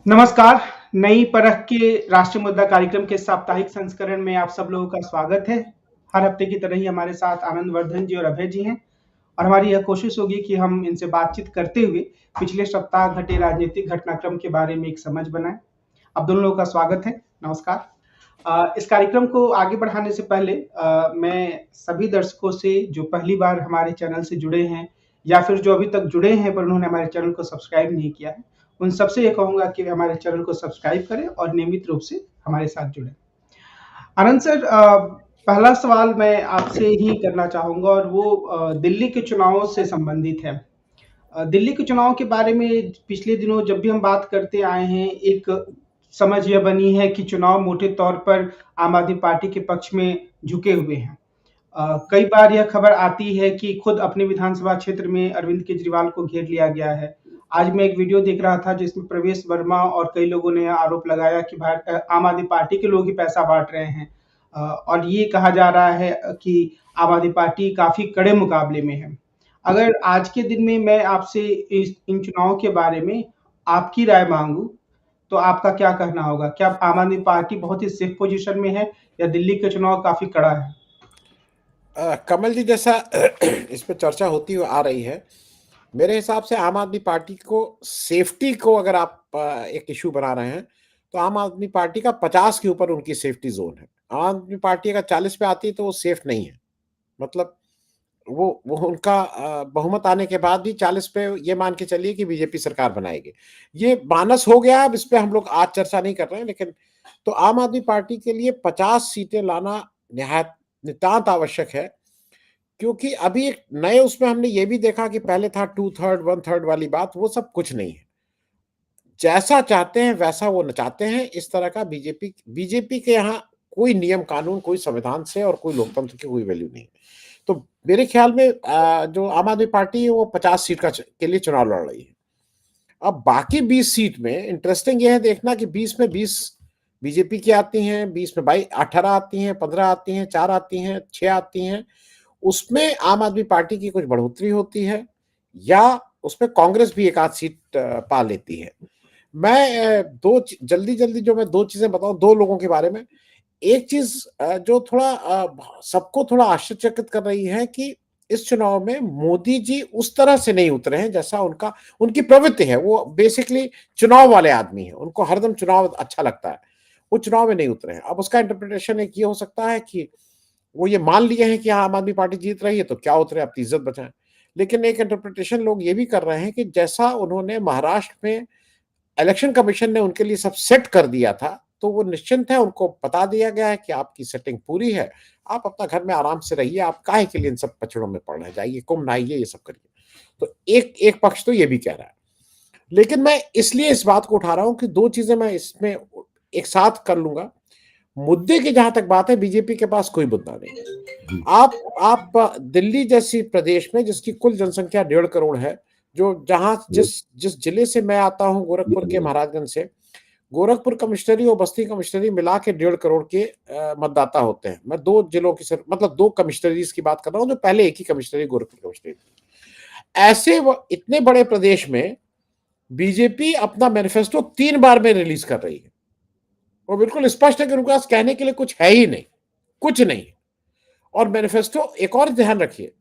नमस्कार। नई परख के राष्ट्रीय मुद्दा कार्यक्रम के साप्ताहिक संस्करण में आप सब लोगों का स्वागत है। हर हफ्ते की तरह ही हमारे साथ आनंद वर्धन जी और अभय जी हैं और हमारी यह कोशिश होगी कि हम इनसे बातचीत करते हुए पिछले सप्ताह घटे राजनीतिक घटनाक्रम के बारे में एक समझ बनाएं। आप दोनों लोगों का स्वागत है। नमस्कार। इस कार्यक्रम को आगे बढ़ाने से पहले मैं सभी दर्शकों से जो पहली बार हमारे चैनल से जुड़े हैं या फिर जो अभी तक जुड़े हैं पर उन्होंने हमारे चैनल को सब्सक्राइब नहीं किया है, उन सबसे ये कहूंगा कि हमारे चैनल को सब्सक्राइब करें और नियमित रूप से हमारे साथ जुड़ें। आनंद सर, पहला सवाल मैं आपसे ही करना चाहूंगा और वो दिल्ली के चुनावों से संबंधित है। दिल्ली के चुनाव के बारे में पिछले दिनों जब भी हम बात करते आए हैं, एक समझ यह बनी है कि चुनाव मोटे तौर पर आम आदमी पार्टी के पक्ष में झुके हुए हैं। कई बार यह खबर आती है कि खुद अपने विधानसभा क्षेत्र में अरविंद केजरीवाल को घेर लिया गया है। आज मैं एक वीडियो देख रहा था जिसमें प्रवेश वर्मा और कई लोगों ने आरोप लगाया कि आम आदमी पार्टी के लोग ही पैसा बांट रहे हैं। और ये कहा जा रहा है कि आम आदमी पार्टी काफी कड़े मुकाबले में है। अगर आज के दिन में मैं आपसे इन चुनावों के बारे में आपकी राय मांगू तो आपका क्या कहना होगा? क्या आम आदमी पार्टी बहुत ही सेफ पोजीशन में है या दिल्ली का चुनाव काफी कड़ा है? कमल जी, जैसा इस पे चर्चा होती हुई आ रही है, मेरे हिसाब से आम आदमी पार्टी को सेफ्टी को अगर आप एक इशू बना रहे हैं, तो आम आदमी पार्टी का 50 के ऊपर उनकी सेफ्टी जोन है। आम आदमी पार्टी अगर 40 पे आती है तो वो सेफ नहीं है। मतलब वो उनका बहुमत आने के बाद भी 40 पे ये मान के चलिए कि बीजेपी सरकार बनाएगी। ये मानस हो गया, अब इस पे हम लोग आज चर्चा नहीं कर रहे हैं, लेकिन तो आम आदमी पार्टी के लिए 50 सीटें लाना निहायत नितांत आवश्यक है। क्योंकि अभी एक नए उसमें हमने ये भी देखा कि पहले था 2/3 1/3 वाली बात, वो सब कुछ नहीं है। जैसा चाहते हैं वैसा वो नचाते हैं। इस तरह का बीजेपी के यहाँ कोई नियम कानून, कोई संविधान से और कोई लोकतंत्र की कोई वैल्यू नहीं है। तो मेरे ख्याल में जो आम आदमी पार्टी है वो 50 सीट के लिए चुनाव लड़ रही है। अब बाकी 20 सीट में इंटरेस्टिंग ये है देखना कि 20 में 20 बीजेपी की आती हैं, 20 में 18 आती हैं, 15 आती हैं, 4 आती हैं, 6 आती हैं। उसमें आम आदमी पार्टी की कुछ बढ़ोतरी होती है या उसमें कांग्रेस भी एक आध सीट पा लेती है। मैं जल्दी जल्दी जो मैं दो चीजें बताऊं दो लोगों के बारे में। एक चीज जो थोड़ा सबको थोड़ा आश्चर्यचकित कर रही है कि इस चुनाव में मोदी जी उस तरह से नहीं उतरे हैं जैसा उनकी प्रवृत्ति है। वो बेसिकली चुनाव वाले आदमी हैं, उनको हरदम चुनाव अच्छा लगता है। वो चुनाव में नहीं उतरे हैं। अब उसका इंटरप्रिटेशन एक ये हो सकता है कि वो ये मान लिए हैं कि हाँ, आम आदमी पार्टी जीत रही है तो क्या उतरे, अपनी इज्जत बचाएं। लेकिन एक इंटरप्रिटेशन लोग ये भी कर रहे हैं कि जैसा उन्होंने महाराष्ट्र में इलेक्शन कमीशन ने उनके लिए सब सेट कर दिया था, तो वो निश्चिंत है, उनको बता दिया गया है कि आपकी सेटिंग पूरी है, आप अपना घर में आराम से रहिए, आप काहे के लिए इन सब पचड़ों में पड़ रहे, जाइए कुंभ नहाइए, ये सब करिए। तो एक एक पक्ष तो ये भी कह रहा है। लेकिन मैं इसलिए इस बात को उठा रहा हूं कि दो चीजें मैं इसमें एक साथ कर लूंगा। मुद्दे की जहां तक बात है, बीजेपी के पास कोई मुद्दा नहीं। आप दिल्ली जैसी प्रदेश में जिसकी कुल जनसंख्या 1.5 करोड़ है, जो जहां जिस जिस जिले से मैं आता हूं, गोरखपुर के महाराजगंज से, गोरखपुर कमिश्नरी और बस्ती कमिश्नरी मिला के 1.5 करोड़ के मतदाता होते हैं। मैं दो जिलों की मतलब दो कमिश्नरीज की बात कर रहा हूँ, जो पहले एक ही कमिश्नरी गोरखपुर कमिश्नरी थी। ऐसे इतने बड़े प्रदेश में बीजेपी अपना मैनिफेस्टो 3 बार में रिलीज कर रही है। वो बिल्कुल स्पष्ट है कि उनके पास कहने के लिए कुछ है ही नहीं, कुछ नहीं। और मैनिफेस्टो, एक और ध्यान रखिए,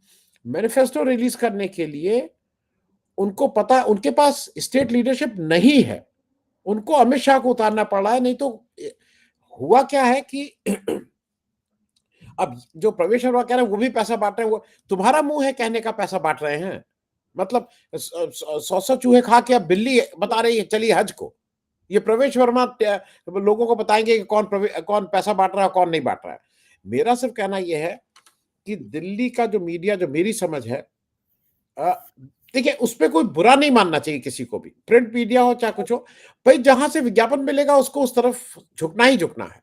मैनिफेस्टो रिलीज करने के लिए उनको पता, उनके पास स्टेट लीडरशिप नहीं है, उनको अमित शाह को उतारना पड़ रहा है। नहीं तो हुआ क्या है कि अब जो प्रवेश वर्मा कह रहे हैं वो भी पैसा बांट रहे हैं, वो तुम्हारा मुंह है कहने का पैसा बांट रहे हैं। मतलब 100 चूहे खा के अब बिल्ली बता रही है चलिए हज को। ये प्रवेश वर्मा लोगों को बताएंगे कि कौन पैसा बांट रहा है, कौन नहीं बांट रहा है। मेरा सिर्फ कहना यह है कि दिल्ली का जो मीडिया, जो मेरी समझ है, देखिए उस पर कोई बुरा नहीं मानना चाहिए किसी को भी, प्रिंट मीडिया हो चाहे कुछ हो, भाई जहां से विज्ञापन मिलेगा उसको उस तरफ झुकना ही झुकना है।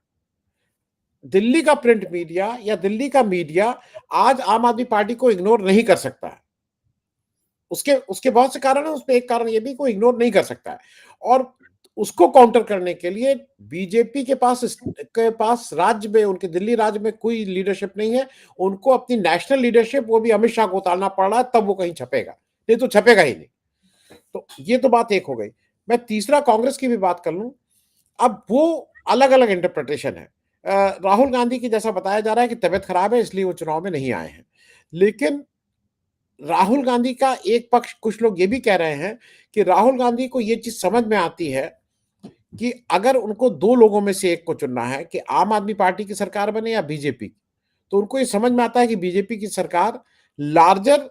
दिल्ली का प्रिंट मीडिया या दिल्ली का मीडिया आज आम आदमी पार्टी को इग्नोर नहीं कर सकता है। उसके उसके बहुत से कारण है, उसमें एक कारण ये भी कोई इग्नोर नहीं कर सकता है। और उसको काउंटर करने के लिए बीजेपी के पास राज्य में, उनके दिल्ली राज्य में कोई लीडरशिप नहीं है। उनको अपनी नेशनल लीडरशिप, वो भी अमित शाह को उतारना पड़ रहा है, तब वो कहीं छपेगा, नहीं तो छपेगा ही नहीं। तो ये तो बात एक हो गई। मैं तीसरा कांग्रेस की भी बात कर लूं, अब वो अलग अलग इंटरप्रिटेशन है। राहुल गांधी की जैसा बताया जा रहा है कि तबीयत खराब है इसलिए वो चुनाव में नहीं आए हैं, लेकिन राहुल गांधी का एक पक्ष, कुछ लोग ये भी कह रहे हैं कि राहुल गांधी को ये चीज समझ में आती है कि अगर उनको दो लोगों में से एक को चुनना है कि आम आदमी पार्टी की सरकार बने या बीजेपी, तो उनको ये समझ में आता है कि बीजेपी की सरकार लार्जर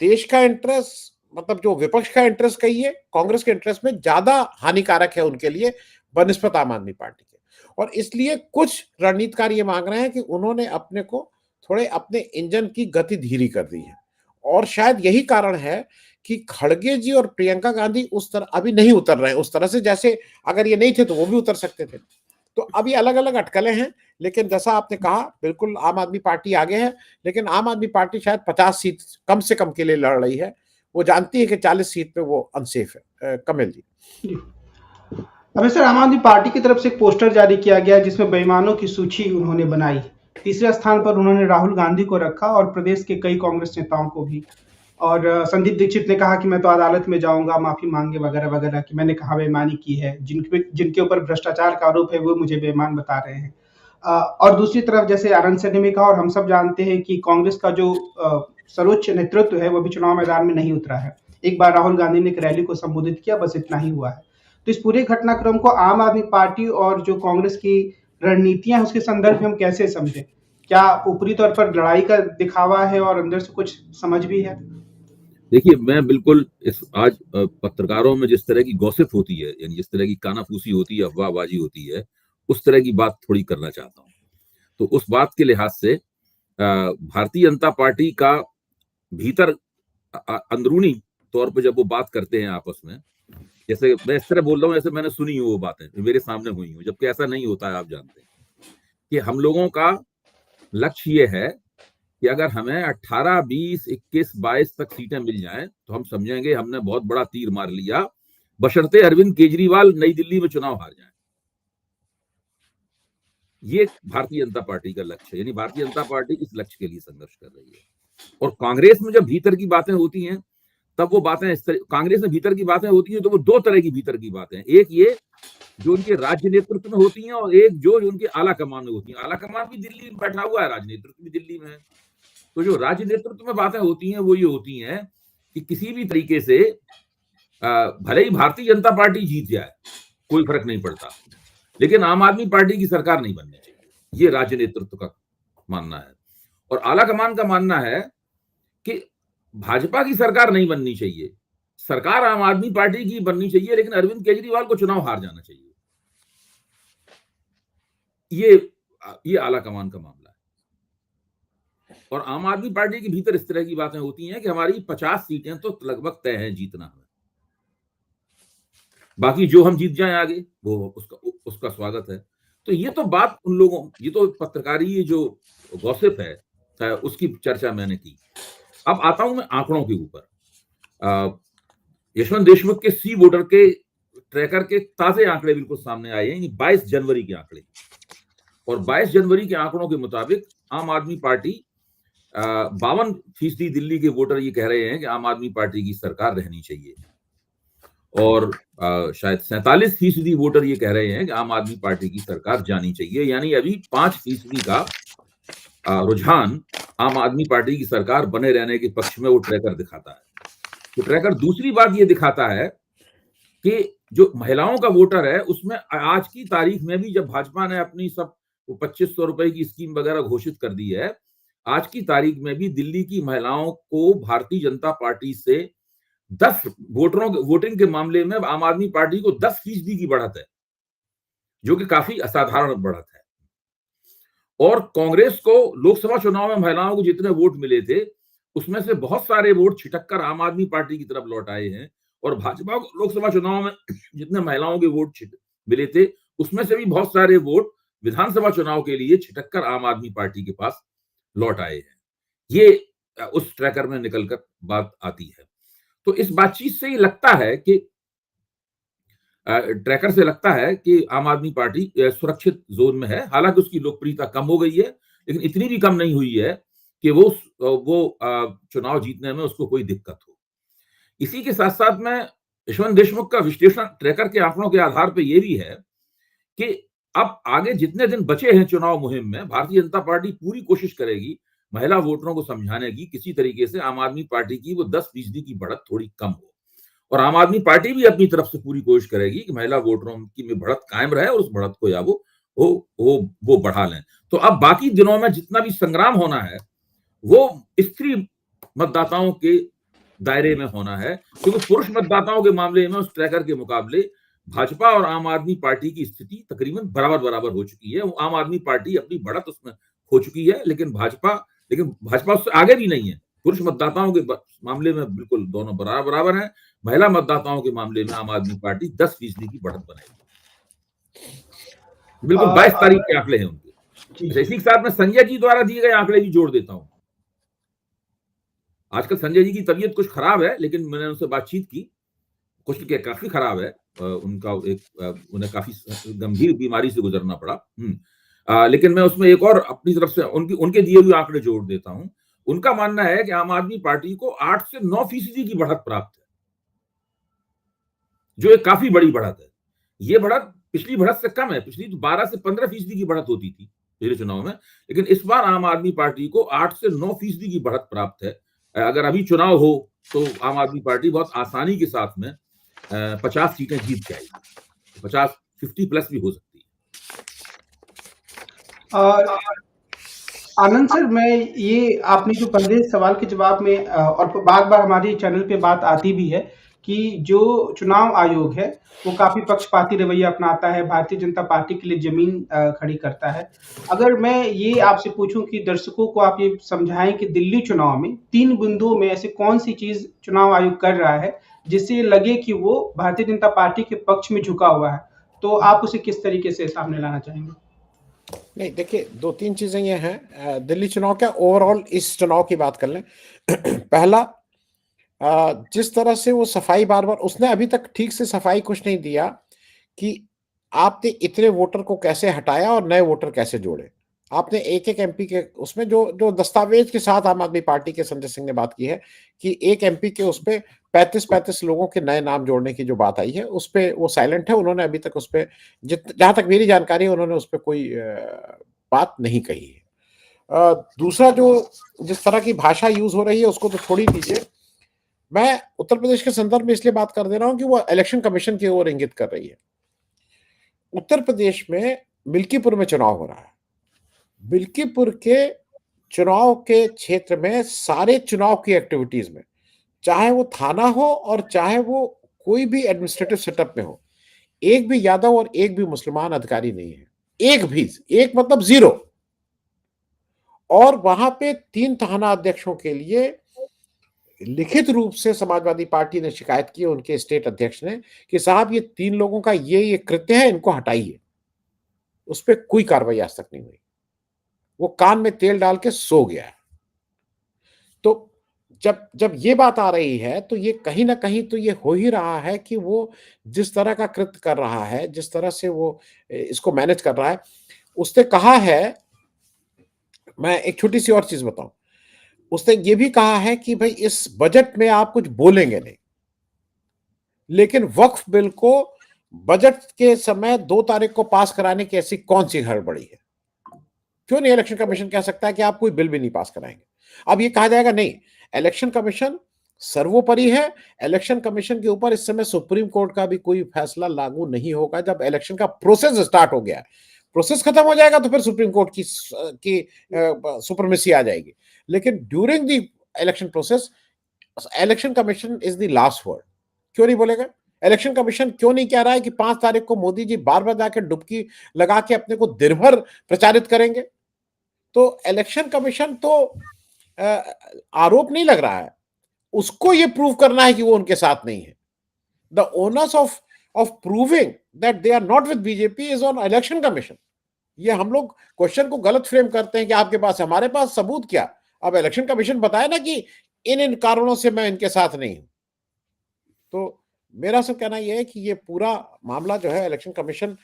देश का इंटरेस्ट, मतलब जो विपक्ष का इंटरेस्ट कहिए, कांग्रेस के इंटरेस्ट में ज्यादा हानिकारक है उनके लिए बनिस्बत आम आदमी पार्टी के। और इसलिए कुछ रणनीतिकार ये मांग रहे हैं कि उन्होंने अपने को थोड़े अपने इंजन की गति धीरी कर दी है, और शायद यही कारण है कि खड़गे जी और प्रियंका गांधी उस तरह अभी नहीं उतर रहे हैं उस तरह से, जैसे अगर ये नहीं थे तो वो भी उतर सकते थे। तो अभी अलग अलग अटकलें हैं, लेकिन जैसा आपने कहा बिल्कुल आम आदमी पार्टी आगे है, लेकिन आम आदमी पार्टी शायद 50 सीट कम से कम के लिए लड़ रही है। वो जानती है कि 40 सीट पे वो अनसेफ है। कमल जी। अभी सर, आम आदमी पार्टी की तरफ से एक पोस्टर जारी किया गया जिसमें बेईमानों की सूची उन्होंने बनाई। तीसरे स्थान पर उन्होंने राहुल गांधी को रखा और प्रदेश के कई कांग्रेस नेताओं को भी। और संदीप दीक्षित ने कहा कि मैं तो अदालत में जाऊंगा माफी मांगे वगैरह वगैरह, कि मैंने कहा बेईमानी की है, जिनके ऊपर भ्रष्टाचार का आरोप है वो मुझे बेईमान बता रहे हैं। और दूसरी तरफ जैसे आनंद सैनी ने कहा, और हम सब जानते हैं कि कांग्रेस का जो सर्वोच्च नेतृत्व है वो भी चुनाव मैदान में नहीं उतरा है। एक बार राहुल गांधी ने एक रैली को संबोधित किया, बस इतना ही हुआ है। तो इस पूरे घटनाक्रम को आम आदमी पार्टी और जो कांग्रेस की रणनीतियां हैं उसके संदर्भ में हम कैसे समझें? क्या ऊपरी तौर पर लड़ाई का दिखावा है और अंदर से कुछ समझ भी है? देखिए, मैं बिल्कुल इस आज पत्रकारों में जिस तरह की गॉसिप होती है, यानी जिस तरह की कानाफूसी होती है, अफवाहबाजी होती है, उस तरह की बात थोड़ी करना चाहता हूँ। तो उस बात के लिहाज से भारतीय जनता पार्टी का भीतर अंदरूनी तौर पर जब वो बात करते हैं आपस में, जैसे मैं इस तरह बोल रहा हूँ ऐसे मैंने सुनी हो वो बातें, मेरे सामने हुई हो, जबकि ऐसा नहीं होता है। आप जानते हैं कि हम लोगों का लक्ष्य ये है कि अगर हमें 18, 20, 21, 22 तक सीटें मिल जाएं तो हम समझेंगे हमने बहुत बड़ा तीर मार लिया, बशर्ते अरविंद केजरीवाल नई दिल्ली में चुनाव हार जाए। ये भारतीय जनता पार्टी का लक्ष्य है, यानी भारतीय जनता पार्टी इस लक्ष्य के लिए संघर्ष कर रही है। और कांग्रेस में जब भीतर की बातें होती हैं तब वो बातें इस तरह, कांग्रेस में भीतर की बातें होती हैं तो वो दो तरह की भीतर की बातें हैं। एक ये जो उनके राज्य नेतृत्व में होती हैं, और एक जो उनके आला कमान में होती हैं। आला कमान भी दिल्ली में बैठा हुआ है, राज्य नेतृत्व भी दिल्ली में है। तो जो राज्य नेतृत्व में बातें होती हैं वो ये होती हैं कि किसी भी तरीके से भले ही भारतीय जनता पार्टी जीत जाए कोई फर्क नहीं पड़ता, लेकिन आम आदमी पार्टी की सरकार नहीं बननी चाहिए, ये राज्य नेतृत्व का मानना है। और आला कमान का मानना है कि भाजपा की सरकार नहीं बननी चाहिए, सरकार आम आदमी पार्टी की बननी चाहिए, लेकिन अरविंद केजरीवाल को चुनाव हार जाना चाहिए। ये आला कमान का मामला है। और आम आदमी पार्टी के भीतर इस तरह की बातें होती हैं कि हमारी 50 सीटें तो लगभग तय है जीतना हमें, बाकी जो हम जीत जाएं आगे वो उसका स्वागत है। तो ये तो बात उन लोगों, ये तो पत्रकारी जो गॉसिप है उसकी चर्चा मैंने की। अब आता हूं मैं आंकड़ों के ऊपर। यशवंत देशमुख के सी वोटर के ट्रैकर के ताजे आंकड़े बिल्कुल सामने आए हैं, 22 जनवरी के आंकड़े। और 22 जनवरी के आंकड़ों के मुताबिक आम आदमी पार्टी 52% दिल्ली के वोटर ये कह रहे हैं कि आम आदमी पार्टी की सरकार रहनी चाहिए, और शायद 47% वोटर ये कह रहे हैं कि आम आदमी पार्टी की सरकार जानी चाहिए। यानी अभी 5% का रुझान आम आदमी पार्टी की सरकार बने रहने के पक्ष में वो ट्रैकर दिखाता है। तो ट्रैकर दूसरी बात ये दिखाता है कि जो महिलाओं का वोटर है उसमें आज की तारीख में भी, जब भाजपा ने अपनी सब 2500 रुपए की स्कीम वगैरह घोषित कर दी है, आज की तारीख में भी दिल्ली की महिलाओं को भारतीय जनता पार्टी से 10 वोटिंग के मामले में आम आदमी पार्टी को 10% की बढ़त है, जो कि काफी असाधारण बढ़त है। और कांग्रेस को लोकसभा चुनाव में महिलाओं को जितने वोट मिले थे उसमें से बहुत सारे वोट छिटक कर आम आदमी पार्टी की तरफ लौट आए हैं, और भाजपा को लोकसभा चुनाव में जितने महिलाओं के वोट मिले थे उसमें से भी बहुत सारे वोट विधानसभा चुनाव के लिए छिटक कर आम आदमी पार्टी के पास लौट आए हैं। ये उस ट्रैकर में निकलकर बात आती है। तो इस बातचीत से ये लगता है कि ट्रैकर से लगता है कि आम आदमी पार्टी सुरक्षित जोन में है। हालांकि उसकी लोकप्रियता कम हो गई है, लेकिन इतनी भी कम नहीं हुई है कि वो चुनाव जीतने में उसको कोई दिक्कत हो। इसी के साथ साथ मैं यशवंत देशमुख का विश्लेषण ट्रैकर के आंकड़ों के आधार पर यह भी है कि अब आगे जितने दिन बचे हैं चुनाव मुहिम में, भारतीय जनता पार्टी पूरी कोशिश करेगी महिला वोटरों को समझाने की किसी तरीके से आम आदमी पार्टी की वो 10% की बढ़त थोड़ी कम हो, और आम आदमी पार्टी भी अपनी तरफ से पूरी कोशिश करेगी कि महिला वोटरों की में बढ़त कायम रहे और उस बढ़त को या वो बढ़ा लें। तो अब बाकी दिनों में जितना भी संग्राम होना है वो स्त्री मतदाताओं के दायरे में होना है, क्योंकि पुरुष मतदाताओं के मामले में उस ट्रैकर के मुकाबले भाजपा और आम आदमी पार्टी की स्थिति तकरीबन बराबर हो चुकी है। आम आदमी पार्टी अपनी बढ़त उसमें खो चुकी है, लेकिन भाजपा उससे आगे भी नहीं है। पुरुष मतदाताओं के मामले में बिल्कुल दोनों बराबर हैं। महिला मतदाताओं के मामले में आम आदमी पार्टी 10% की बढ़त बनाएगी। बिल्कुल 22 तारीख के आंकड़े हैं उनके। इसी के साथ में संजय जी द्वारा दिए गए आंकड़े भी जोड़ देता हूं। आजकल संजय जी की तबीयत कुछ खराब है, लेकिन मैंने उनसे बातचीत की, कुछ काफी खराब है, उन्हें काफी गंभीर बीमारी से गुजरना पड़ा। लेकिन मैं उसमें एक और अपनी तरफ से उनके दिए हुए आंकड़े जोड़ देता हूं। उनका मानना है कि आम आदमी पार्टी को 8 से 9% की बढ़त प्राप्त है, जो एक काफी बड़ी बढ़त है। ये बढ़त पिछली बढ़त से कम है। पिछली तो 12 से 15% की बढ़त होती थी पिछले चुनाव में, लेकिन इस बार आम आदमी पार्टी को 8 से 9% की बढ़त प्राप्त है। अगर अभी चुनाव हो तो आम आदमी पार्टी बहुत आसानी के साथ में 50 सीटें जीत जाएगी। 50 प्लस भी हो सकती है। आनंद सर, मैं ये आपने जो पहले सवाल के जवाब में और बार हमारे चैनल पे बात आती भी है कि जो चुनाव आयोग है वो काफी पक्षपाती रवैया अपनाता है, भारतीय जनता पार्टी के लिए जमीन खड़ी करता है। अगर मैं ये आपसे पूछूं कि दर्शकों को आप ये समझाएं कि दिल्ली चुनाव में 3 बिंदुओं में ऐसी कौन सी चीज चुनाव आयोग कर रहा है जिससे लगे कि वो भारतीय जनता पार्टी के पक्ष में झुका हुआ है, तो आप उसे किस तरीके से सामने लाना चाहेंगे? नहीं, देखिए 2-3 चीजें ये हैं। दिल्ली चुनाव क्या, ओवरऑल इस चुनाव की बात कर लें। पहला, जिस तरह से वो सफाई बार उसने अभी तक ठीक से सफाई कुछ नहीं दिया कि आपने इतने वोटर को कैसे हटाया और नए वोटर कैसे जोड़े। आपने एक एमपी के उसमें जो दस्तावेज के साथ आम आदमी पार्टी के संजय सिंह ने बात की है कि एक एमपी के उस पे 35 लोगों के नए नाम जोड़ने की जो बात आई है उस पे वो साइलेंट है। उन्होंने अभी तक उस पे, जहां तक मेरी जानकारी है, उन्होंने उस पे कोई बात नहीं कही है। दूसरा, जो जिस तरह की भाषा यूज हो रही है उसको तो छोड़ ही दीजिए। मैं उत्तर प्रदेश के संदर्भ में इसलिए बात कर दे रहा हूं कि वो इलेक्शन कमीशन की ओर इंगित कर रही है। उत्तर प्रदेश में मिल्कीपुर में चुनाव हो रहा है। मिल्कीपुर के चुनाव के क्षेत्र में सारे चुनाव की एक्टिविटीज में, चाहे वो थाना हो और चाहे वो कोई भी एडमिनिस्ट्रेटिव सेटअप में हो, एक भी यादव और एक भी मुसलमान अधिकारी नहीं है। एक भी, एक मतलब 0। और वहां पे 3 थाना अध्यक्षों के लिए लिखित रूप से समाजवादी पार्टी ने शिकायत की, उनके स्टेट अध्यक्ष ने, कि साहब ये 3 लोगों का ये कृत्य है, इनको हटाइए। उस पर कोई कार्रवाई आज तक नहीं हुई। वो कान में तेल डाल के सो गया है। तो जब ये बात आ रही है तो ये कहीं ना कहीं तो ये हो ही रहा है कि वो जिस तरह का कृत्य कर रहा है, जिस तरह से वो इसको मैनेज कर रहा है, उसने कहा है, मैं एक छोटी सी और चीज बताऊं, उसने ये भी कहा है कि भाई इस बजट में आप कुछ बोलेंगे नहीं, लेकिन वक्फ बिल को बजट के समय 2 तारीख को पास कराने की ऐसी कौन सी हड़बड़ी है? क्यों नहीं इलेक्शन कमीशन कह सकता है कि आप कोई बिल भी नहीं पास कराएंगे? अब ये कहा जाएगा नहीं, इलेक्शन कमीशन सर्वोपरि है, इलेक्शन कमीशन के ऊपर इस समय सुप्रीम कोर्ट का भी कोई फैसला लागू नहीं होगा। जब इलेक्शन का प्रोसेस स्टार्ट हो गया है, प्रोसेस खत्म हो जाएगा तो फिर सुप्रीम कोर्ट की सुप्रीमेसी आ जाएगी। लेकिन during the election process election commission is the last word. क्यों नहीं बोलेगा? इलेक्शन कमीशन क्यों नहीं कह रहा है कि 5 तारीख को मोदी जी बार जाकर डुबकी लगा के अपने को दिन भर प्रचारित करेंगे? तो इलेक्शन कमीशन तो आरोप नहीं लग रहा है, उसको ये प्रूव करना है कि वो उनके साथ नहीं है। The onus of proving that they are not with BJP is on election commission. ये हम लोग क्वेश्चन को गलत फ्रेम करते हैं कि आपके पास, हमारे पास सबूत क्या? अब इलेक्शन कमीशन बताए ना कि इन कारणों से मैं इनके साथ नहीं हूं। तो मेरा सब कहना यह है कि ये पूरा मामला जो है, इलेक्शन कमीशन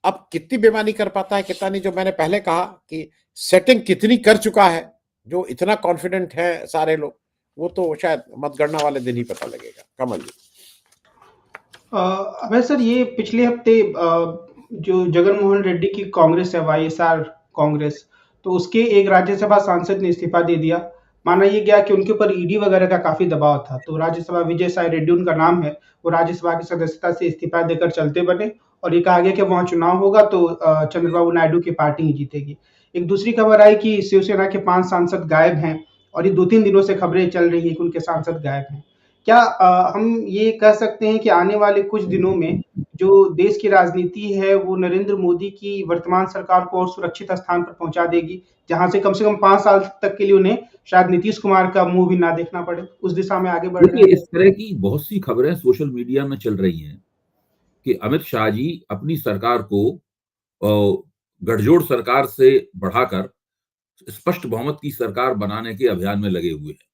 अब कितनी बेईमानी कर पाता है, कितना नहीं, जो मैंने पहले कहा कि सेटिंग कितनी कर चुका है, जो इतना कॉन्फिडेंट है सारे लोग, वो तो शायद मतगणना वाले दिन ही पता लगेगा। कमल जी। अभय सर, ये पिछले हफ्ते जो जगन मोहन रेड्डी की कांग्रेस है, वाईएसआर कांग्रेस, तो उसके एक राज्यसभा सांसद ने इस्तीफा दे दिया। माना ये गया कि उनके ऊपर ईडी वगैरह का काफी दबाव था, तो राज्यसभा विजय साई रेड्डी उनका नाम है, वो राज्यसभा की सदस्यता से इस्तीफा देकर चलते बने और ये कहा गया कि वहां चुनाव होगा तो चंद्रबाबू नायडू की पार्टी ही जीतेगी। एक दूसरी खबर आई कि शिवसेना के 5 सांसद गायब हैं और ये 2-3 दिनों से खबरें चल रही है कि उनके सांसद गायब हैं। क्या हम ये कह सकते हैं कि आने वाले कुछ दिनों में जो देश की राजनीति है वो नरेंद्र मोदी की वर्तमान सरकार को और सुरक्षित स्थान पर पहुंचा देगी, जहां से कम 5 साल तक के लिए उन्हें शायद नीतीश कुमार का मुंह भी ना देखना पड़े? उस दिशा में आगे बढ़ रहे देखिए, हैं? इस तरह की बहुत सी खबरें सोशल मीडिया में चल रही हैं कि अमित शाह जी अपनी सरकार को गठजोड़ सरकार से बढ़ाकर स्पष्ट बहुमत की सरकार बनाने के अभियान में लगे हुए हैं।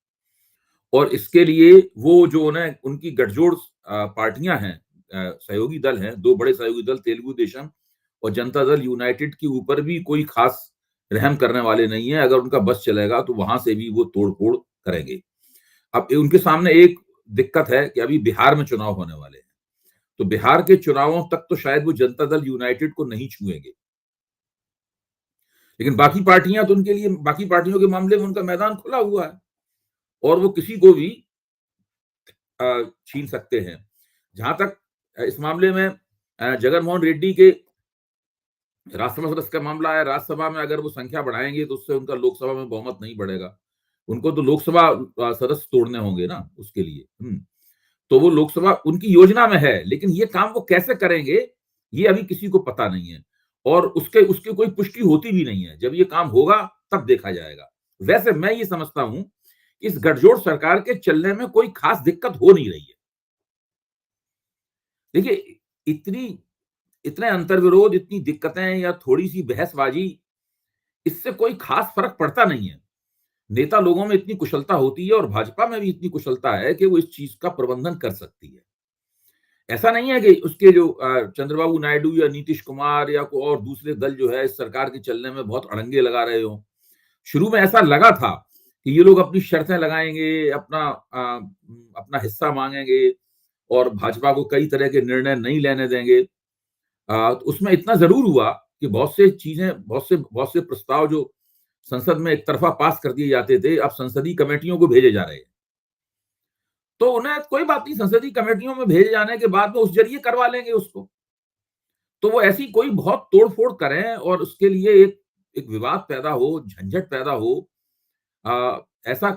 और इसके लिए वो जो उन्हें उनकी गठजोड़ पार्टियां हैं, सहयोगी दल हैं, 2 बड़े सहयोगी दल तेलुगु देशम और जनता दल यूनाइटेड के ऊपर भी कोई खास रहम करने वाले नहीं है। अगर उनका बस चलेगा तो वहां से भी वो तोड़-फोड़ करेंगे। अब उनके सामने एक दिक्कत है कि अभी बिहार में चुनाव होने वाले हैं, तो बिहार के चुनावों तक तो शायद वो जनता दल यूनाइटेड को नहीं छुएंगे, लेकिन बाकी पार्टियों के मामले में उनका मैदान खुला हुआ है और वो किसी को भी छीन सकते हैं। जहां तक इस मामले में जगन मोहन रेड्डी के राज्यसभा सदस्य का मामला है, राज्यसभा में अगर वो संख्या बढ़ाएंगे तो उससे उनका लोकसभा में बहुमत नहीं बढ़ेगा। उनको तो लोकसभा सदस्य तोड़ने होंगे ना उसके लिए। तो वो लोकसभा उनकी योजना में है, लेकिन ये काम वो कैसे करेंगे ये अभी किसी को पता नहीं है और उसके उसकी कोई पुष्टि होती भी नहीं है। जब ये काम होगा तब देखा जाएगा। वैसे मैं ये समझता हूं कि इस गठजोड़ सरकार के चलने में कोई खास दिक्कत हो नहीं रही है। देखिए, इतनी इतने अंतर्विरोध, इतनी दिक्कतें या थोड़ी सी बहसबाजी, इससे कोई खास फर्क पड़ता नहीं है। नेता लोगों में इतनी कुशलता होती है और भाजपा में भी इतनी कुशलता है कि वो इस चीज का प्रबंधन कर सकती है। ऐसा नहीं है कि उसके जो चंद्रबाबू नायडू या नीतीश कुमार या कोई और दूसरे दल जो है इस सरकार के चलने में बहुत अड़ंगे लगा रहे हो। शुरू में ऐसा लगा था कि ये लोग अपनी शर्तें लगाएंगे, अपना हिस्सा मांगेंगे और भाजपा को कई तरह के निर्णय नहीं लेने देंगे। तो उसमें इतना जरूर हुआ कि बहुत से प्रस्ताव जो संसद में एक तरफा पास कर दिए जाते थे, अब संसदीय कमेटियों को भेजे जा रहे हैं। तो उन्हें कोई बात नहीं, संसदीय कमेटियों में भेजे जाने के बाद वो उस जरिए करवा लेंगे उसको। तो वो ऐसी कोई बहुत तोड़-फोड़ करें और उसके लिए एक एक विवाद पैदा हो, झंझट पैदा हो, ऐसा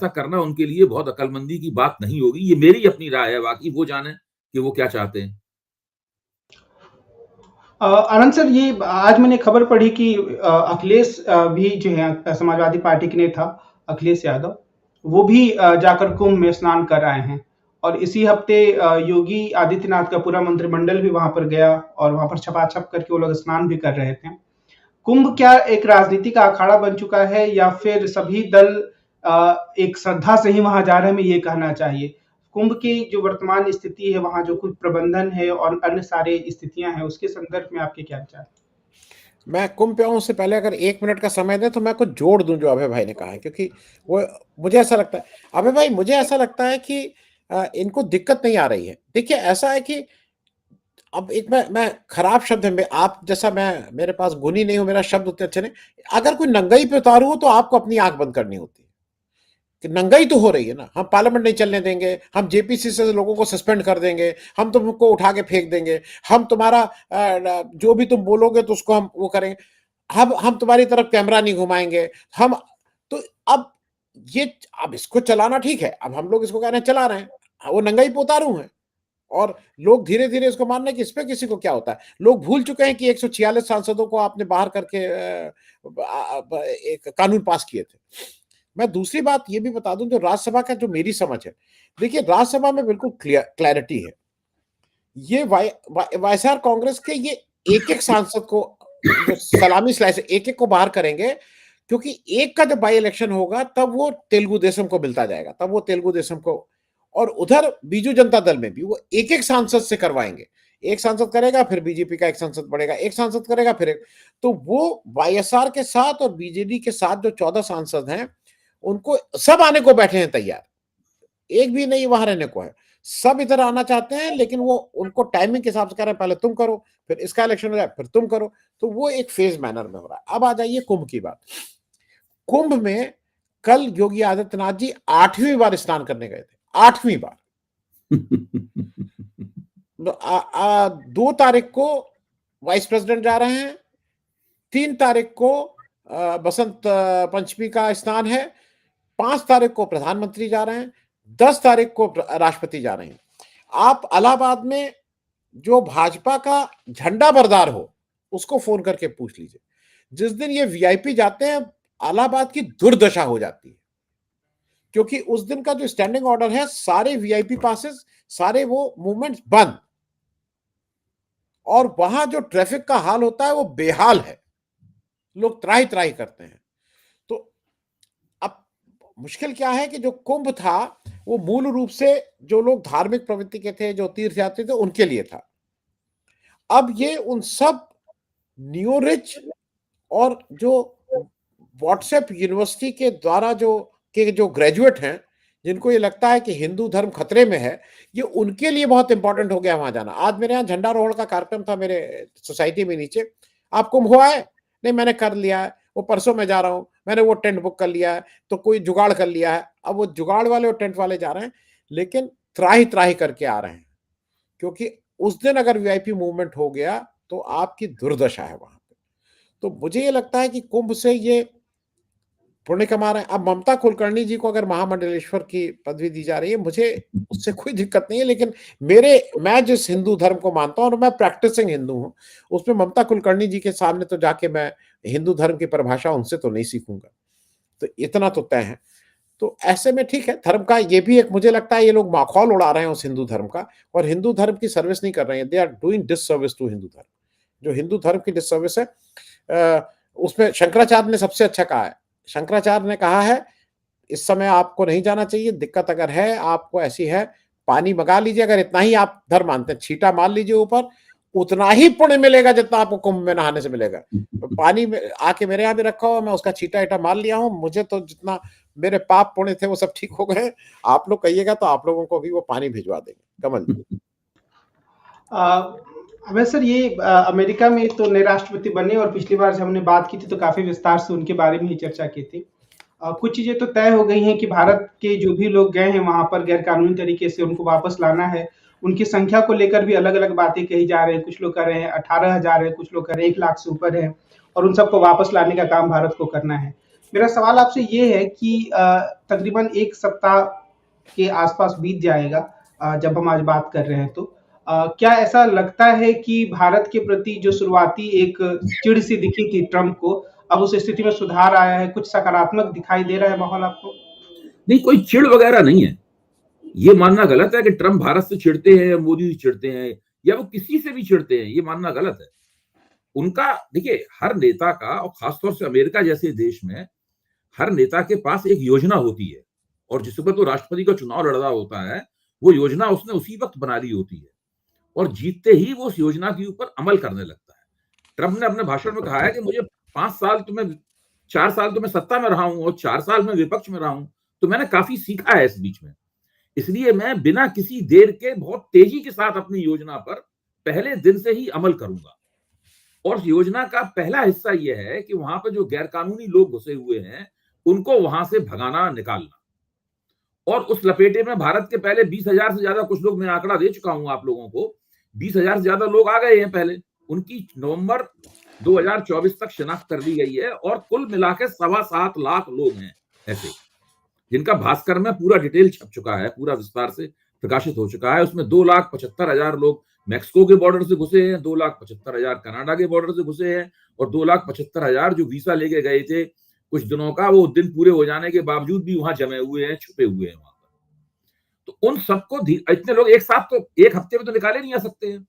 करना उनके लिए बहुत अकलमंदी की बात नहीं होगी। ये मेरी अपनी राय है, बाकी वो जाने कि वो क्या चाहते हैं। आनंद सर, ये आज मैंने खबर पढ़ी कि अखिलेश भी जो है समाजवादी पार्टी के नेता अखिलेश यादव, वो भी जाकर कुंभ में स्नान कर आए हैं और इसी हफ्ते योगी आदित्यनाथ का पूरा मंत्रिमंडल भी वहां पर गया और वहां पर छपा-छप करके वो लोग स्नान भी कर रहे थे। कुंभ क्या एक राजनीति का अखाड़ा बन चुका है या फिर सभी दल एक श्रद्धा से ही वहां जा रहे हैं, हमें ये कहना चाहिए? कुंभ की जो वर्तमान स्थिति है, वहां जो कुछ प्रबंधन है और अन्य सारी स्थितियां हैं, उसके संदर्भ में आपके क्या विचार? मैं कुंभ पे आऊँ उससे पहले अगर 1 मिनट का समय दें तो मैं कुछ जोड़ दूँ जो अभय भाई ने कहा है, क्योंकि वो मुझे ऐसा लगता है, अभय भाई मुझे ऐसा लगता है कि इनको दिक्कत नहीं आ रही है। देखिए ऐसा है कि अब एक मैं खराब शब्द है, आप जैसा मैं, मेरे पास गुण ही नहीं हो, मेरा शब्द उतने अच्छे नहीं। अगर कोई नंगाई पे उतारू हो तो आपको अपनी आंख बंद करनी होती है कि नंगाई तो हो रही है ना, हम पार्लियामेंट नहीं चलने देंगे, हम जेपीसी से लोगों को सस्पेंड कर देंगे, हम तुमको उठा के फेंक देंगे, हम तुम्हारा जो भी तुम बोलोगे तो उसको हम वो करेंगे, हम तुम्हारी तरफ कैमरा नहीं घुमाएंगे, हम तो अब ये, अब इसको चलाना ठीक है, अब हम लोग इसको कह रहे हैं चला रहे हैं, वो नंगाई पे उतारू है और लोग धीरे धीरे इसको मान रहे हैं कि इस पे किसी को क्या होता है। लोग भूल चुके हैं कि 146 सांसदों को आपने बाहर करके एक कानून पास किए थे। मैं दूसरी बात ये भी बता दूं, जो राज्यसभा का जो मेरी समझ है, देखिए राज्यसभा में बिल्कुल क्लैरिटी है। ये वाईएसआर कांग्रेस के ये एक-एक सांसद को जो सलामी स्लाइस एक-एक को बाहर करेंगे, क्योंकि एक का जब बाई इलेक्शन होगा तब वो तेलुगु देशम को मिलता जाएगा, तब वो तेलुगु देशम को, और उधर बीजू जनता दल में भी वो एक-एक सांसद से करवाएंगे। एक सांसद करेगा फिर बीजेपी का एक सांसद बढ़ेगा, एक सांसद करेगा फिर एक, तो वो वाईएसआर के साथ और बीजेडी के साथ जो 14 सांसद हैं, उनको सब आने को बैठे हैं तैयार, एक भी नहीं वहां रहने को है। सब इधर आना चाहते हैं, लेकिन वो उनको टाइमिंग के हिसाब से कह रहे हैं पहले तुम करो, फिर इसका इलेक्शन हो जाए, फिर तुम करो। तो वो एक फेज मैनर में हो रहा है। अब आ जाइए कुंभ की बात। कुंभ में कल योगी आदित्यनाथ जी 8वीं बार स्नान करने गए थे, 8वीं बार। 2 तारीख को वाइस प्रेसिडेंट जा रहे हैं, 3 तारीख को बसंत पंचमी का स्नान है, 5 तारीख को प्रधानमंत्री जा रहे हैं, 10 तारीख को राष्ट्रपति जा रहे हैं। आप इलाहाबाद में जो भाजपा का झंडा बरदार हो उसको फोन करके पूछ लीजिए, जिस दिन ये वीआईपी जाते हैं इलाहाबाद की दुर्दशा हो जाती है, क्योंकि उस दिन का जो स्टैंडिंग ऑर्डर है, सारे वीआईपी पासेस, सारे वो मूवमेंट्स बंद, और वहां जो ट्रैफिक का हाल होता है वो बेहाल है, लोग त्राही त्राही करते हैं। तो अब मुश्किल क्या है कि जो कुंभ था वो मूल रूप से जो लोग धार्मिक प्रवृत्ति के थे, जो तीर्थयात्री थे, उनके लिए था। अब ये उन सब न्यू रिच और जो व्हाट्सएप यूनिवर्सिटी के द्वारा जो ग्रेजुएट हैं, जिनको ये लगता है कि हिंदू धर्म खतरे में है, ये उनके लिए बहुत इंपॉर्टेंट हो गया वहां जाना। आज मेरे यहाँ झंडारोहण का कार्यक्रम था मेरे सोसाइटी में नीचे। आप कुंभ हुआ है? नहीं, मैंने कर लिया है, वो परसों मैं जा रहा हूँ, मैंने वो टेंट बुक कर लिया है, तो कोई जुगाड़ कर लिया है। अब वो जुगाड़ वाले और टेंट वाले जा रहे हैं, लेकिन त्राही त्राही करके आ रहे हैं, क्योंकि उस दिन अगर वीआईपी मूवमेंट हो गया तो आपकी दुर्दशा है वहां पे। तो मुझे ये लगता है कि कुंभ से ये पुण्य कमा रहे हैं। अब ममता कुलकर्णी जी को अगर महामंडलेश्वर की पदवी दी जा रही है, मुझे उससे कोई दिक्कत नहीं है, लेकिन मैं जिस हिंदू धर्म को मानता हूं और मैं प्रैक्टिसिंग हिंदू हूं, उसमें ममता कुलकर्णी जी के सामने तो जाके मैं हिंदू धर्म की परिभाषा उनसे तो नहीं सीखूंगा। तो इतना तो तय है। तो ऐसे में ठीक है, धर्म का ये भी एक, मुझे लगता है ये लोग माखौल उड़ा रहे हैं उस हिंदू धर्म का, और हिंदू धर्म की सर्विस नहीं कर रहे हैं। They are doing disservice to Hindu dharma. जो हिंदू धर्म की डिससर्विस है, उसमें शंकराचार्य ने सबसे अच्छा कहा है। शंकराचार्य ने कहा है इस समय आपको नहीं जाना चाहिए, दिक्कत अगर है आपको ऐसी है, पानी मंगा लीजिए, अगर इतना ही आप धर्म मानते हैं, छींटा मार लीजिए ऊपर, उतना ही पुण्य मिलेगा जितना आपको कुंभ में नहाने से मिलेगा। पानी में आके मेरे यहाँ भी रखा हुआ, मैं उसका छींटा ईटा मार लिया हूँ, मुझे तो जितना मेरे पाप पुण्य थे वो सब ठीक हो गए। आप लोग कहिएगा तो आप लोगों को भी वो पानी भिजवा देंगे। कमल जी। वैसे सर, ये अमेरिका में तो नए राष्ट्रपति बने, और पिछली बार जब हमने बात की थी तो काफी विस्तार से उनके बारे में ही चर्चा की थी। कुछ चीजें तो तय हो गई हैं कि भारत के जो भी लोग गए हैं वहां पर गैर कानूनी तरीके से, उनको वापस लाना है। उनकी संख्या को लेकर भी अलग अलग बातें कही जा रही है। कुछ लोग कह रहे हैं 18,000 है, कुछ लोग कह रहे हैं 1 लाख से ऊपर है, और उन सबको वापस लाने का काम भारत को करना है। मेरा सवाल आपसे ये है कि तकरीबन 1 सप्ताह के आसपास बीत जाएगा जब हम आज बात कर रहे हैं, तो क्या ऐसा लगता है कि भारत के प्रति जो शुरुआती एक चिढ़ सी दिखी थी ट्रंप को, अब उस स्थिति में सुधार आया है, कुछ सकारात्मक दिखाई दे रहा है माहौल आपको? नहीं, कोई चिढ़ वगैरह नहीं है। ये मानना गलत है कि ट्रंप भारत से चिढ़ते हैं या मोदी से चिढ़ते हैं या वो किसी से भी चिढ़ते हैं, ये मानना गलत है। उनका देखिए, हर नेता का, और खासतौर से अमेरिका जैसे देश में हर नेता के पास एक योजना होती है, और जिस पर तो राष्ट्रपति का चुनाव लड़ रहा होता है, वो योजना उसने उसी वक्त बना ली होती है, और जीतते ही वो उस योजना के ऊपर अमल करने लगता है। ट्रंप ने अपने भाषण में कहा है कि मुझे 4 साल तो मैं सत्ता में रहा हूं और 4 साल में विपक्ष में रहा हूं, तो मैंने काफी सीखा है इस बीच में, इसलिए मैं बिना किसी देर के बहुत तेजी के साथ अपनी योजना पर पहले दिन से ही अमल करूंगा। और योजना का पहला हिस्सा यह है कि वहां पर जो गैरकानूनी लोग घुसे हुए हैं उनको वहां से भगाना, निकालना। और उस लपेटे में भारत के पहले 20,000 से ज्यादा, कुछ लोग, मैं आंकड़ा दे चुका हूं आप लोगों को, 20,000 से ज्यादा लोग आ गए हैं पहले, उनकी नवंबर 2024 तक शिनाख्त कर ली गई है, और कुल मिला के 7.25 लाख लोग हैं ऐसे, जिनका भास्कर में पूरा डिटेल छप चुका है, पूरा विस्तार से प्रकाशित हो चुका है। उसमें 2,75,000 लोग मैक्सिको के बॉर्डर से घुसे हैं, 2,75,000 कनाडा के बॉर्डर से घुसे हैं, और 2,75,000 जो वीसा लेके गए थे कुछ दिनों का, वो दिन पूरे हो जाने के बावजूद भी वहां जमे हुए हैं, छुपे हुए हैं वहां पर। तो उन सबको, इतने लोग एक साथ तो एक हफ्ते में तो निकाले नहीं आ सकते हैं,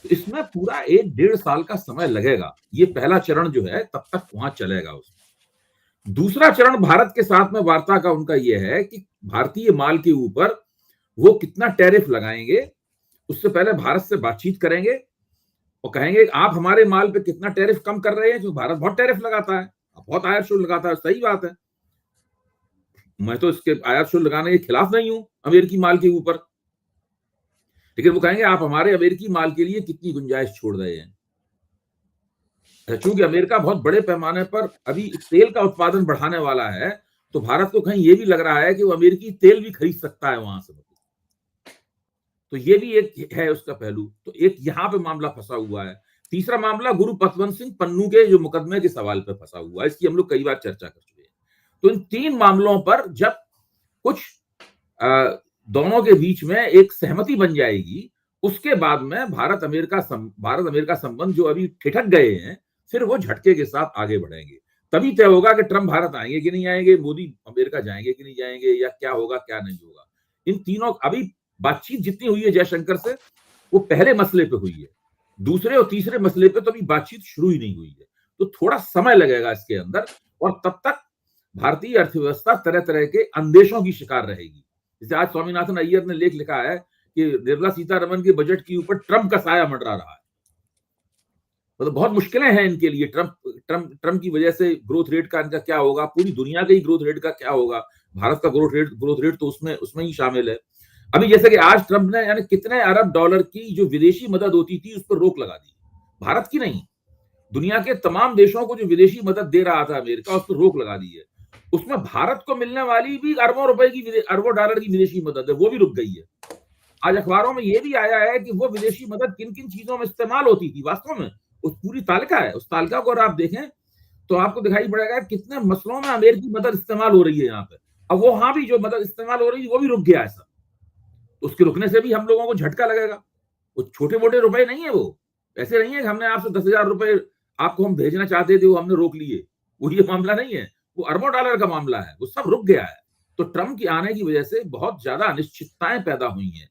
तो इसमें पूरा 1-1.5 साल का समय लगेगा। ये पहला चरण जो है तब तक वहां चलेगा। उसमें दूसरा चरण भारत के साथ में वार्ता का उनका यह है कि भारतीय माल के ऊपर वो कितना टैरिफ लगाएंगे, उससे पहले भारत से बातचीत करेंगे और कहेंगे आप हमारे माल पे कितना टैरिफ कम कर रहे हैं, क्योंकि भारत बहुत टैरिफ लगाता है, बहुत आयात शुल्क लगाता है। सही बात है, मैं तो इसके आयात शुल्क लगाने के खिलाफ नहीं हूं अमेरिकी माल के ऊपर, लेकिन वो कहेंगे आप हमारे अमेरिकी माल के लिए कितनी गुंजाइश छोड़ रहे हैं। चूंकि अमेरिका बहुत बड़े पैमाने पर अभी तेल का उत्पादन बढ़ाने वाला है, तो भारत को कहीं ये भी लग रहा है कि वो अमेरिकी तेल भी खरीद सकता है वहां से। तो ये भी एक है उसका पहलू। तो एक यहाँ पे मामला फंसा हुआ है। तीसरा मामला गुरु पतवंत सिंह पन्नू के जो मुकदमे के सवाल पे फंसा हुआ है, इसकी हम लोग कई बार चर्चा कर चुके हैं। तो इन तीन मामलों पर जब कुछ दोनों के बीच में एक सहमति बन जाएगी, उसके बाद में भारत अमेरिका संबंध जो अभी ठिठक गए हैं, फिर वो झटके के साथ आगे बढ़ेंगे। तभी तय होगा कि ट्रंप भारत आएंगे कि नहीं आएंगे, मोदी अमेरिका जाएंगे कि नहीं जाएंगे, या क्या होगा क्या नहीं होगा। इन तीनों अभी बातचीत जितनी हुई है जयशंकर से, वो पहले मसले पे हुई है। दूसरे और तीसरे मसले पे तो अभी बातचीत शुरू ही नहीं हुई है। तो थोड़ा समय लगेगा इसके अंदर, और तब तक भारतीय अर्थव्यवस्था तरह तरह के अंदेशों की शिकार रहेगी। जैसे आज स्वामीनाथन अय्यर ने लेख लिखा है कि निर्मला सीतारमण के बजट के ऊपर ट्रंप का साया मंडरा रहा है। मतलब बहुत मुश्किलें हैं इनके लिए। ट्रंप की वजह से ग्रोथ रेट का इनका क्या होगा, पूरी दुनिया के ही ग्रोथ रेट का क्या होगा, भारत का ग्रोथ रेट तो उसमें ही शामिल है। अभी जैसे कि आज ट्रंप ने यानी कितने अरब डॉलर की जो विदेशी मदद होती थी उस पर रोक लगा दी। भारत की नहीं, दुनिया के तमाम देशों को जो विदेशी मदद दे रहा था अमेरिका, उस पर रोक लगा दी है। उसमें भारत को मिलने वाली भी अरबों डॉलर की विदेशी मदद है, वो भी रुक गई है। आज अखबारों में ये भी आया है कि वो विदेशी मदद किन किन चीजों में इस्तेमाल होती थी। वास्तव में उस पूरी तालिका है, उस तालिका को अगर आप देखें तो आपको दिखाई पड़ेगा कितने मसलों में अमेरिकी मदद इस्तेमाल हो रही है यहाँ पे। अब वो वहां भी जो मदद इस्तेमाल हो रही है वो भी रुक गया है सब। उसके रुकने से भी हम लोगों को झटका लगेगा। वो छोटे मोटे रुपए नहीं है, वो ऐसे नहीं है कि हमने आपसे 10,000 रुपए आपको हम भेजना चाहते थे वो हमने रोक लिए, वो ये मामला नहीं है। वो अरबों डॉलर का मामला है, वो सब रुक गया है। तो ट्रंप के आने की वजह से बहुत ज्यादा अनिश्चितताएं पैदा हुई हैं,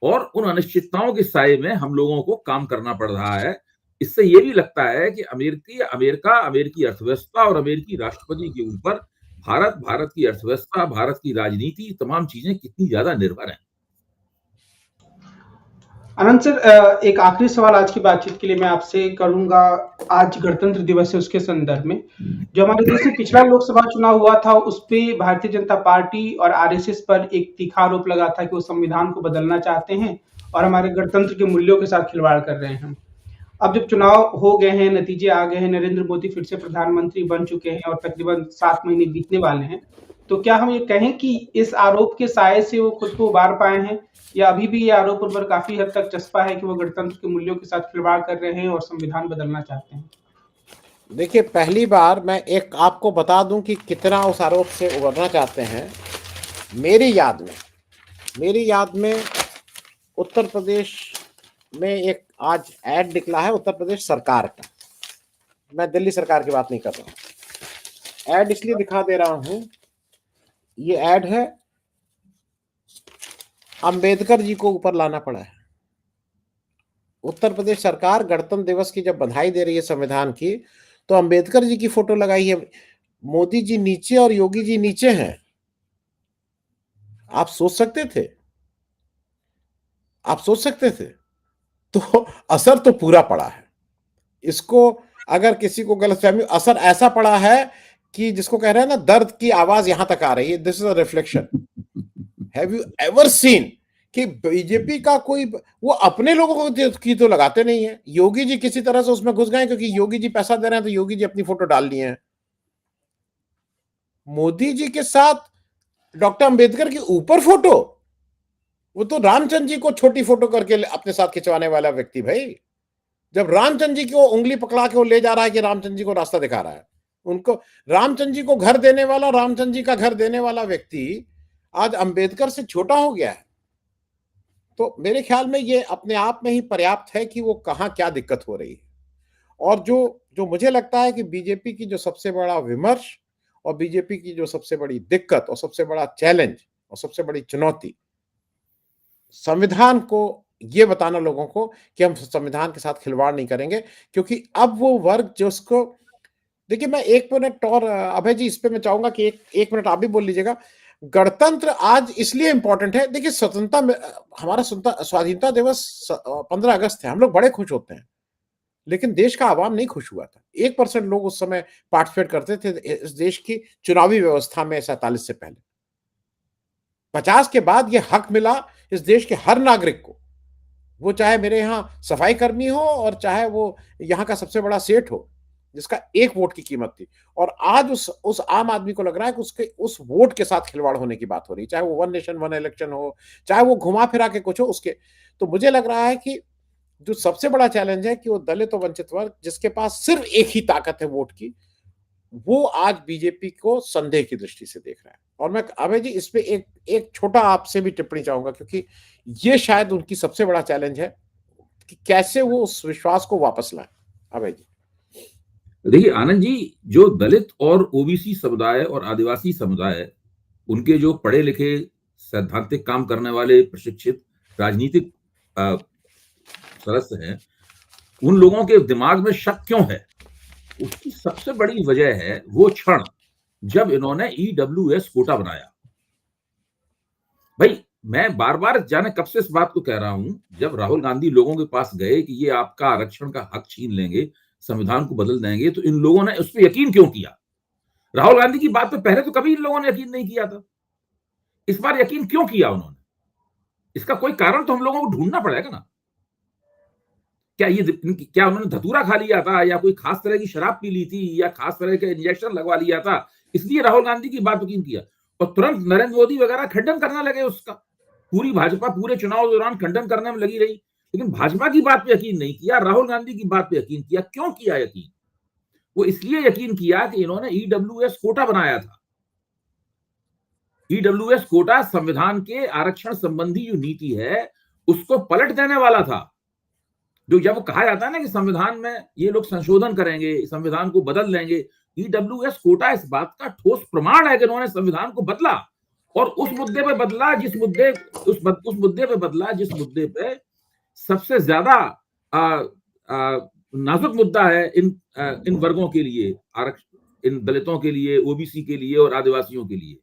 और उन अनिश्चितताओं के साये में हम लोगों को काम करना पड़ रहा है। इससे ये भी लगता है कि अमेरिकी अर्थव्यवस्था और अमेरिकी राष्ट्रपति के ऊपर भारत की अर्थव्यवस्था, भारत की राजनीति, तमाम चीजें कितनी ज्यादा निर्भर हैं। अनंत सर, एक आखिरी सवाल आज की बातचीत के लिए मैं आपसे करूंगा। आज गणतंत्र दिवस है, उसके संदर्भ में जो हमारे देश में पिछला लोकसभा चुनाव हुआ था, उस पे भारतीय जनता पार्टी और आरएसएस पर एक तीखा आरोप लगा था कि वो संविधान को बदलना चाहते हैं और हमारे गणतंत्र के मूल्यों के साथ खिलवाड़ कर रहे हैं। अब जब चुनाव हो गए हैं, नतीजे आ गए हैं, नरेंद्र मोदी फिर से प्रधानमंत्री बन चुके हैं और तकरीबन 7 महीने बीतने वाले हैं, तो क्या हम ये कहें कि इस आरोप के साये से वो खुद को उबार पाए हैं, या अभी भी ये आरोप उन पर काफी हद तक चस्पा है कि वो गणतंत्र के मूल्यों के साथ खिलवाड़ कर रहे हैं और संविधान बदलना चाहते हैं? देखिए, पहली बार मैं एक आपको बता दूं कि कितना उस आरोप से उबरना चाहते हैं। मेरी याद में उत्तर प्रदेश में एक आज ऐड निकला है, उत्तर प्रदेश सरकार का। मैं दिल्ली सरकार की बात नहीं कर रहा हूं। ऐड इसलिए दिखा दे रहा हूं, ये ऐड है, अंबेडकर जी को ऊपर लाना पड़ा है। उत्तर प्रदेश सरकार गणतंत्र दिवस की जब बधाई दे रही है संविधान की, तो अंबेडकर जी की फोटो लगाई है। मोदी जी नीचे और योगी जी नीचे हैं। आप सोच सकते थे। तो असर तो पूरा पड़ा है। इसको अगर किसी को गलतफहमी, असर ऐसा पड़ा है कि जिसको कह रहे हैं ना, दर्द की आवाज यहां तक आ रही है। This is a reflection. Have you ever seen कि बीजेपी का कोई, वो अपने लोगों को की तो लगाते नहीं है। योगी जी किसी तरह से उसमें घुस गए क्योंकि योगी जी पैसा दे रहे हैं, तो योगी जी अपनी फोटो डाल लिए हैं। मोदी जी के साथ डॉक्टर अंबेडकर के ऊपर फोटो, वो तो रामचंद्र जी को छोटी फोटो करके अपने साथ खिंचवाने वाला व्यक्ति भाई। जब रामचंद्र जी को उंगली पकड़ा के वो ले जा रहा है कि रामचंद्र जी को रास्ता दिखा रहा है, उनको रामचंद्र जी को घर देने वाला, रामचंद्र जी का घर देने वाला व्यक्ति आज अंबेडकर से छोटा हो गया है। तो मेरे ख्याल में ये अपने आप में ही पर्याप्त है कि वो कहां क्या दिक्कत हो रही है। और जो मुझे लगता है कि बीजेपी की जो सबसे बड़ा विमर्श और बीजेपी की जो सबसे बड़ी दिक्कत और सबसे बड़ा चैलेंज और सबसे बड़ी चुनौती, संविधान को ये बताना लोगों को कि हम संविधान के साथ खिलवाड़ नहीं करेंगे। क्योंकि अब वो वर्ग जिसको, देखिए मैं 1 मिनट और अभय जी इस पे मैं चाहूंगा कि एक मिनट आप भी बोल लीजिएगा। गणतंत्र आज इसलिए इंपॉर्टेंट है, देखिए स्वतंत्रता में हमारा स्वाधीनता दिवस 15 अगस्त है, हम लोग बड़े खुश होते हैं, लेकिन देश का आवाम नहीं खुश हुआ था। 1% लोग उस समय पार्टिसिपेट करते थे इस देश की चुनावी व्यवस्था में 47 से पहले। 50 के बाद यह हक मिला इस देश के हर नागरिक को वो चाहे मेरे यहाँ सफाई कर्मी हो और चाहे वो यहाँ का सबसे बड़ा सेठ हो, जिसका 1 वोट की कीमत थी। और आज उस आम आदमी को लग रहा है कि उसके उस वोट के साथ खिलवाड़ होने की बात हो रही है, चाहे वो वन नेशन वन इलेक्शन हो, चाहे वो घुमा फिरा के कुछ हो उसके। तो मुझे लग रहा है कि जो सबसे बड़ा चैलेंज है कि वो दलित और वंचित वर्ग जिसके पास सिर्फ एक ही ताकत है वोट की, वो आज बीजेपी को संदेह की दृष्टि से देख रहा है। और मैं अभय जी इस पे एक छोटा आपसे भी टिप्पणी चाहूंगा, क्योंकि ये शायद उनकी सबसे बड़ा चैलेंज है कि कैसे वो उस विश्वास को वापस लाए। अभय जी देखिए आनंद जी, जो दलित और ओबीसी समुदाय और आदिवासी समुदाय, उनके जो पढ़े लिखे सैद्धांतिक काम करने वाले प्रशिक्षित राजनीतिक सदस्य हैं, उन लोगों के दिमाग में शक क्यों है, उसकी सबसे बड़ी वजह है वो क्षण जब इन्होंने ईडब्ल्यूएस कोटा बनाया। भाई मैं बार बार जाने कब से इस बात को कह रहा हूं, जब राहुल गांधी लोगों के पास गए कि ये आपका आरक्षण का हक छीन लेंगे, संविधान को बदल देंगे, तो इन लोगों ने उस पर यकीन क्यों किया? राहुल गांधी की बात पे पहले तो कभी इन लोगों ने यकीन नहीं किया था, इस बार यकीन क्यों किया उन्होंने? इसका कोई कारण तो हम लोगों को ढूंढना पड़ेगा ना। क्या उन्होंने धतूरा खा लिया था, या कोई खास तरह की शराब पी ली थी, या खास तरह का इंजेक्शन लगवा लिया था, इसलिए राहुल गांधी की बात यकीन किया? और तुरंत नरेंद्र मोदी वगैरह खंडन करने लगे उसका। पूरी भाजपा पूरे चुनाव दौरान खंडन करने में लगी रही, लेकिन भाजपा की बात पे यकीन नहीं किया, राहुल गांधी की बात पे यकीन किया। क्यों किया यकीन? वो इसलिए यकीन किया कि इन्होंने ईडब्ल्यूएस कोटा बनाया था। ईडब्ल्यूएस कोटा संविधान के आरक्षण संबंधी जो नीति है उसको पलट देने वाला था। जो जब कहा जाता है ना कि संविधान में ये लोग संशोधन करेंगे, संविधान को बदल देंगे, ईडब्ल्यूएस कोटा इस बात का ठोस प्रमाण है कि उन्होंने संविधान को बदला। और उस मुद्दे पे बदला जिस मुद्दे पे सबसे ज्यादा नाजुक मुद्दा है इन वर्गों के लिए, इन दलितों के लिए, ओबीसी के लिए और आदिवासियों के लिए।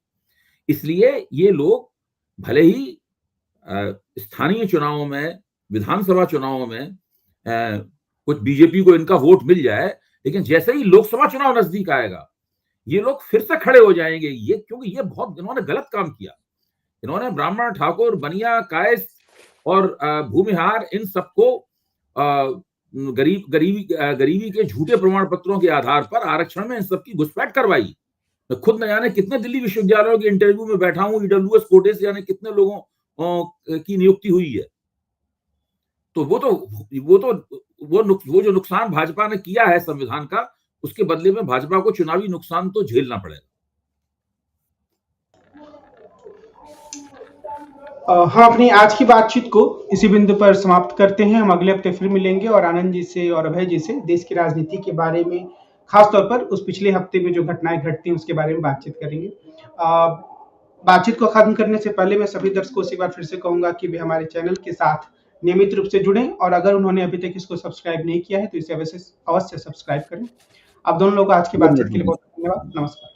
इसलिए ये लोग भले ही स्थानीय चुनावों में, विधानसभा चुनावों में कुछ बीजेपी को इनका वोट मिल जाए, लेकिन जैसे ही लोकसभा चुनाव नजदीक आएगा ये लोग फिर से खड़े हो जाएंगे। ये क्योंकि ये बहुत इन्होंने गलत काम किया। इन्होंने ब्राह्मण, ठाकुर, बनिया, कायस्थ और भूमिहार इन सबको गरीबी के झूठे प्रमाण पत्रों के आधार पर आरक्षण में इन सबकी घुसपैठ करवाई। मैं खुद न जाने कितने दिल्ली विश्वविद्यालयों के इंटरव्यू में बैठा हूं, ईडब्ल्यूएस कोटे से जाने कितने लोगों की नियुक्ति हुई है। तो वो जो नुकसान भाजपा ने किया है संविधान का, उसके बदले में भाजपा को चुनावी नुकसान तो झेलना पड़ेगा। हाँ, अपनी आज की बातचीत को इसी बिंदु पर समाप्त करते हैं। हम अगले हफ्ते फिर मिलेंगे और आनंद जी से और अभय जी से देश की राजनीति के बारे में, खास तौर पर उस पिछले हफ्ते में जो घटनाएं घटती हैं उसके बारे में बातचीत करेंगे। बातचीत को खत्म करने से पहले मैं सभी दर्शकों से एक बार फिर से कहूंगा कि वे हमारे चैनल के साथ नियमित रूप से जुड़ें, और अगर उन्होंने अभी तक इसको सब्सक्राइब नहीं किया है तो इसे अवश्य सब्सक्राइब करें। आप दोनों लोगों को आज की बातचीत के लिए बहुत धन्यवाद। नमस्कार।